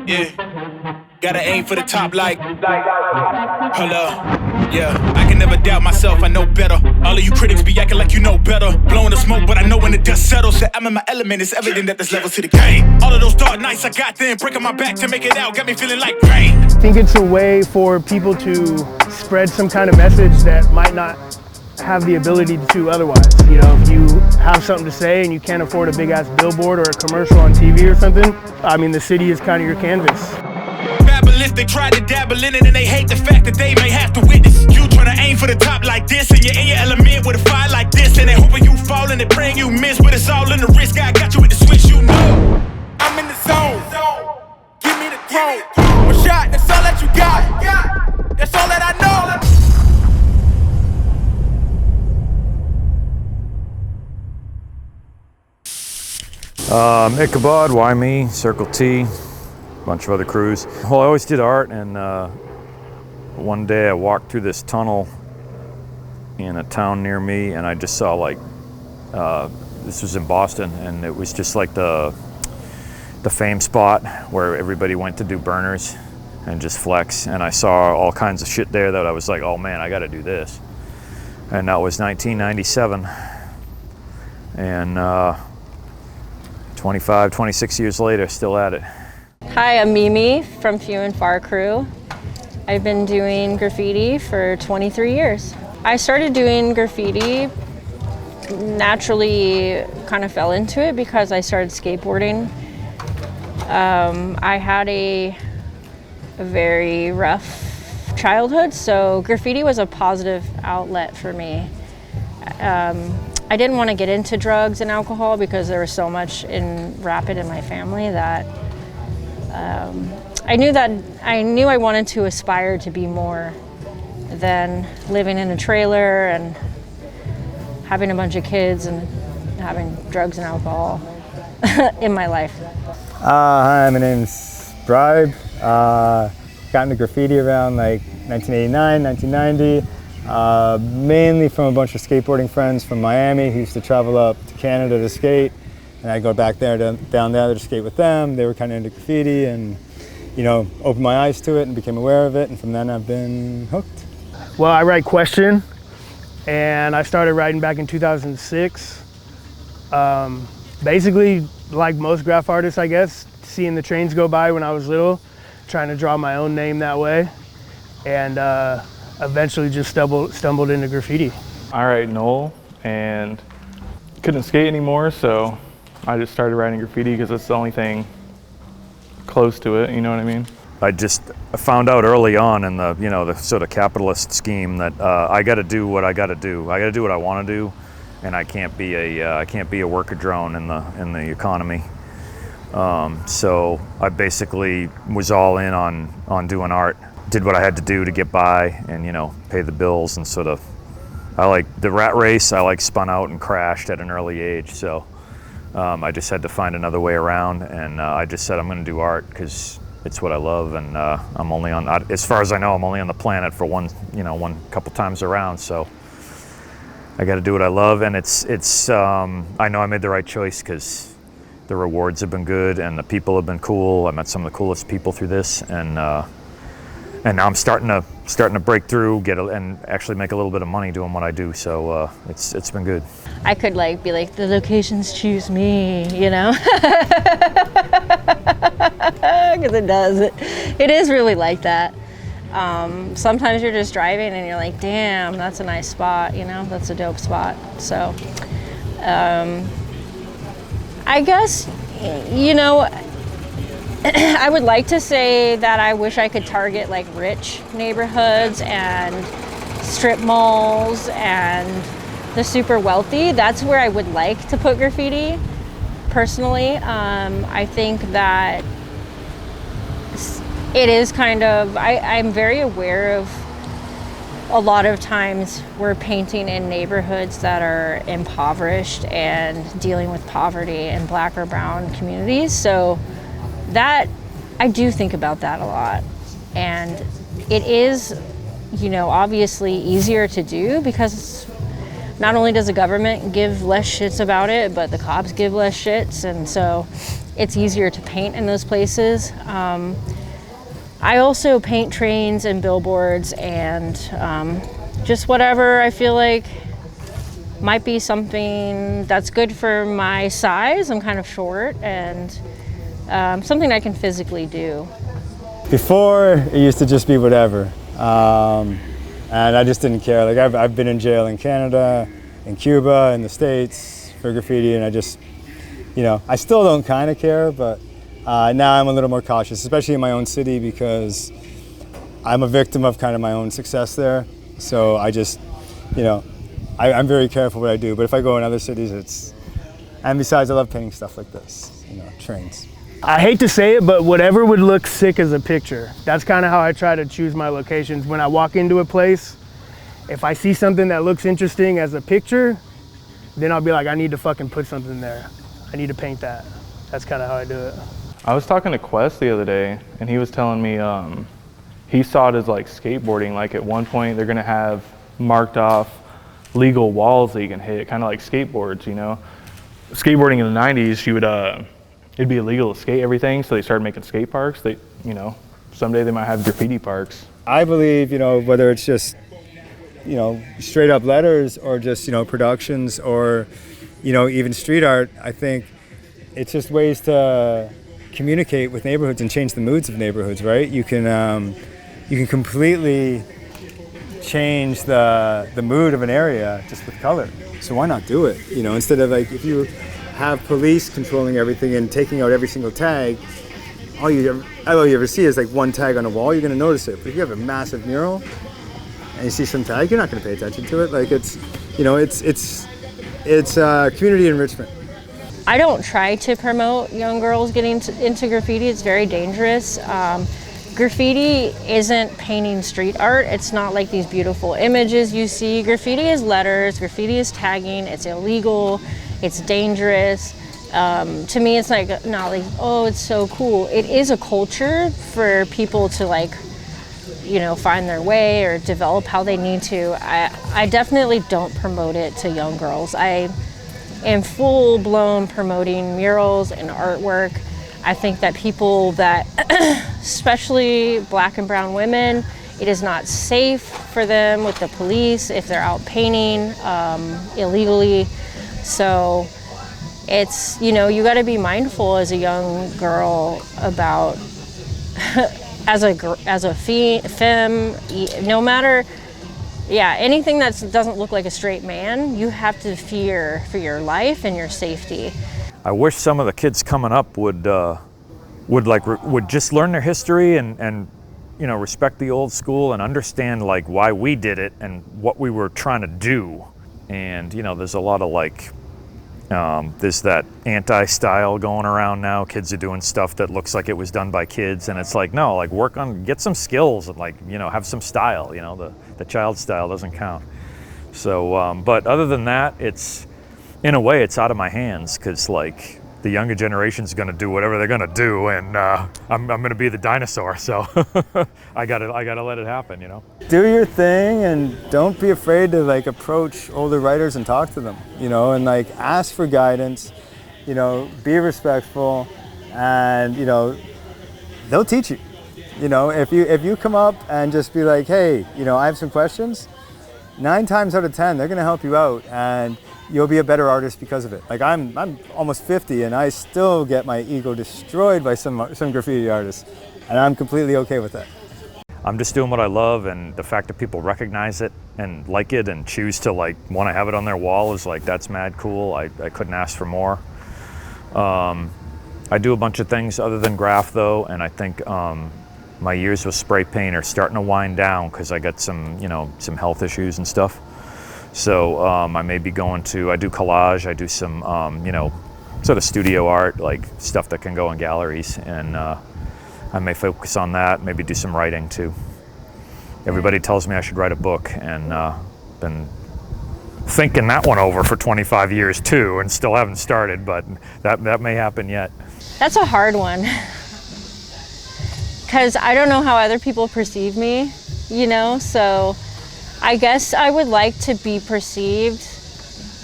Yeah. Gotta aim for the top like, hold up. Yeah, I can never doubt myself, I know better. All of you critics be acting like you know better. Blowing the smoke, but I know when the dust settles that I'm in my element, it's evident that there's levels to the game. All of those dark nights I got then, breaking my back to make it out, got me feeling like rain. I think it's a way for people to spread some kind of message that might not have the ability to otherwise. You know, if you have something to say and you can't afford a big ass billboard or a commercial on TV or something, I mean, the city is kind of your canvas. Fabulous, they try to dabble in it and they hate the fact that they may have to witness. You trying to aim for the top like this and you're in your element with a fire like this, and they hoping you fall and they praying you miss, but it's all in the risk. I got you with the switch, you know. I'm in the zone. Give me the throne. One shot, that's all that you got. That's all that I know. Ichabod, Why Me, Circle T, bunch of other crews. Well, I always did art, and one day I walked through this tunnel in a town near me, and I just saw like, this was in Boston, and it was just like the fame spot where everybody went to do burners and just flex, and I saw all kinds of shit there that I was like, oh man, I gotta do this. And that was 1997, and 25, 26 years later, still at it. Hi, I'm Mimi from Few and Far Crew. I've been doing graffiti for 23 years. I started doing graffiti, naturally kind of fell into it because I started skateboarding. I had a very rough childhood, so graffiti was a positive outlet for me. I didn't want to get into drugs and alcohol because there was so much rapid in my family that I knew I wanted to aspire to be more than living in a trailer and having a bunch of kids and having drugs and alcohol in my life. Hi, my name's Bribe. Got into graffiti around like 1989, 1990. Mainly from a bunch of skateboarding friends from Miami who used to travel up to Canada to skate, and I'd go back there down there to skate with them. They were kind of into graffiti, and you know, opened my eyes to it and became aware of it, and from then I've been hooked. Well, I write Question, and I started writing back in 2006. Basically, like most graph artists, I guess, seeing the trains go by when I was little, trying to draw my own name that way, and eventually just stumbled into graffiti. I write Noel, and couldn't skate anymore, so I just started writing graffiti because it's the only thing close to it, you know what I mean? I found out early on in the sort of capitalist scheme that I got to do what I got to do. I got to do what I want to do, and I can't be a worker drone in the economy. So I basically was all in on doing art. Did what I had to do to get by and, you know, pay the bills, and sort of, I like the rat race, I like spun out and crashed at an early age. So I just had to find another way around, and I just said I'm going to do art because it's what I love, and I'm only on, as far as I know, I'm only on the planet for one couple times around. So I got to do what I love, and it's I know I made the right choice because the rewards have been good and the people have been cool. I met some of the coolest people through this, and now I'm starting to break through, and actually make a little bit of money doing what I do. So it's been good. I could be like, the locations choose me, you know? Because it does. It is really like that. Sometimes you're just driving and you're like, damn, that's a nice spot, you know? That's a dope spot. So I guess, you know, I would like to say that I wish I could target like rich neighborhoods and strip malls and the super wealthy. That's where I would like to put graffiti, personally. I think that it is kind of, I'm very aware of a lot of times we're painting in neighborhoods that are impoverished and dealing with poverty in Black or brown communities. So that, I do think about that a lot. And it is, you know, obviously easier to do because not only does the government give less shits about it, but the cops give less shits. And so it's easier to paint in those places. I also paint trains and billboards and just whatever I feel like might be something that's good for my size. I'm kind of short, and something I can physically do. Before, it used to just be whatever. And I just didn't care. Like I've been in jail in Canada, in Cuba, in the States for graffiti, and I just, I still don't kind of care, but now I'm a little more cautious, especially in my own city, because I'm a victim of kind of my own success there. So I just, I'm very careful what I do. But if I go in other cities, and besides, I love painting stuff like this, trains. I hate to say it, but whatever would look sick as a picture. That's kind of how I try to choose my locations. When I walk into a place, if I see something that looks interesting as a picture, then I'll be like, I need to fucking put something there. I need to paint that. That's kind of how I do it. I was talking to Quest the other day, and he was telling me he saw it as like skateboarding. Like at one point, they're gonna have marked off legal walls that you can hit, kind of like skateboards. Skateboarding in the '90s, it'd be illegal to skate everything, so they started making skate parks. Someday they might have graffiti parks. I believe, whether it's just, straight up letters or just, productions or, even street art, I think it's just ways to communicate with neighborhoods and change the moods of neighborhoods, right? You can completely change the mood of an area just with color. So why not do it? Instead of like, if you have police controlling everything and taking out every single tag, all you ever see is like one tag on a wall, you're gonna notice it. But if you have a massive mural and you see some tag, you're not gonna pay attention to it. Like it's community enrichment. I don't try to promote young girls getting into graffiti. It's very dangerous. Graffiti isn't painting street art. It's not like these beautiful images you see. Graffiti is letters, graffiti is tagging, it's illegal, it's dangerous. To me, it's like, not like, oh, it's so cool. It is a culture for people to find their way or develop how they need to. I definitely don't promote it to young girls. I am full-blown promoting murals and artwork. I think that people that, especially Black and brown women, it is not safe for them with the police if they're out painting illegally. So it's, you gotta be mindful as a young girl about, as a femme, no matter, anything that doesn't look like a straight man, you have to fear for your life and your safety. I wish some of the kids coming up would just learn their history and respect the old school and understand like why we did it and what we were trying to do. And there's a lot of there's that anti-style going around now. Kids are doing stuff that looks like it was done by kids, and it's like, no, like get some skills and have some style. The child style doesn't count. So, but other than that, in a way, it's out of my hands, because the younger generation's going to do whatever they're going to do, and I'm going to be the dinosaur. So I gotta let it happen. Do your thing, and don't be afraid to approach older writers and talk to them. And ask for guidance. Be respectful, and they'll teach you. If you come up and just be like, hey, I have some questions, 9 times out of 10 they're going to help you out, and you'll be a better artist because of it. I'm almost 50 and I still get my ego destroyed by some graffiti artists, and I'm completely okay with that. I'm just doing what I love, and the fact that people recognize it and like it and choose to want to have it on their wall is that's mad cool. I couldn't ask for more. I do a bunch of things other than graph though, and I think my years with spray paint are starting to wind down because I got some health issues and stuff. So I may be I do collage, I do some, sort of studio art, stuff that can go in galleries, and I may focus on that, maybe do some writing too. Everybody tells me I should write a book, and been thinking that one over for 25 years too, and still haven't started, but that may happen yet. That's a hard one, because I don't know how other people perceive me, so I guess I would like to be perceived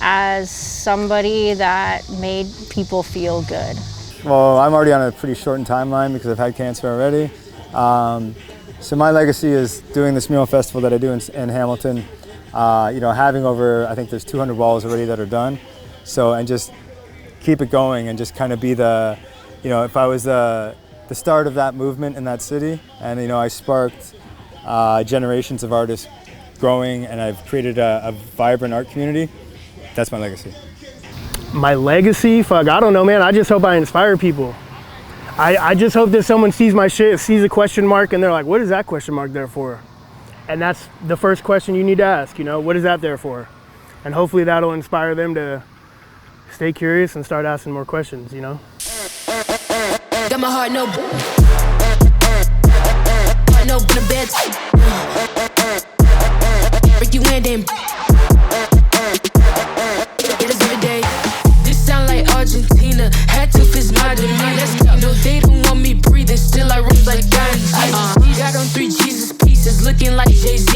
as somebody that made people feel good. well, I'm already on a pretty shortened timeline because I've had cancer already. So my legacy is doing this mural festival that I do in Hamilton. You know, having over, I think there's 200 walls already that are done. So, and just keep it going and just kind of be the, you know, if I was the start of that movement in that city, and you know, I sparked generations of artists growing, and I've created a vibrant art community, that's my legacy. My legacy? Fuck, I don't know, man. I just hope I inspire people. I just hope that someone sees my shit, sees a question mark, and they're like, what is that question mark there for? And that's the first question you need to ask, you know, what is that there for? And hopefully that'll inspire them to stay curious and start asking more questions, you know? Got my heart no in the bed. Break you in, then it is every day. This sound like Argentina. Had to fist my demeanor. No, they don't want me breathing. Still I rose like Gandhi. Got on 3 Jesus pieces, looking like Jay-Z.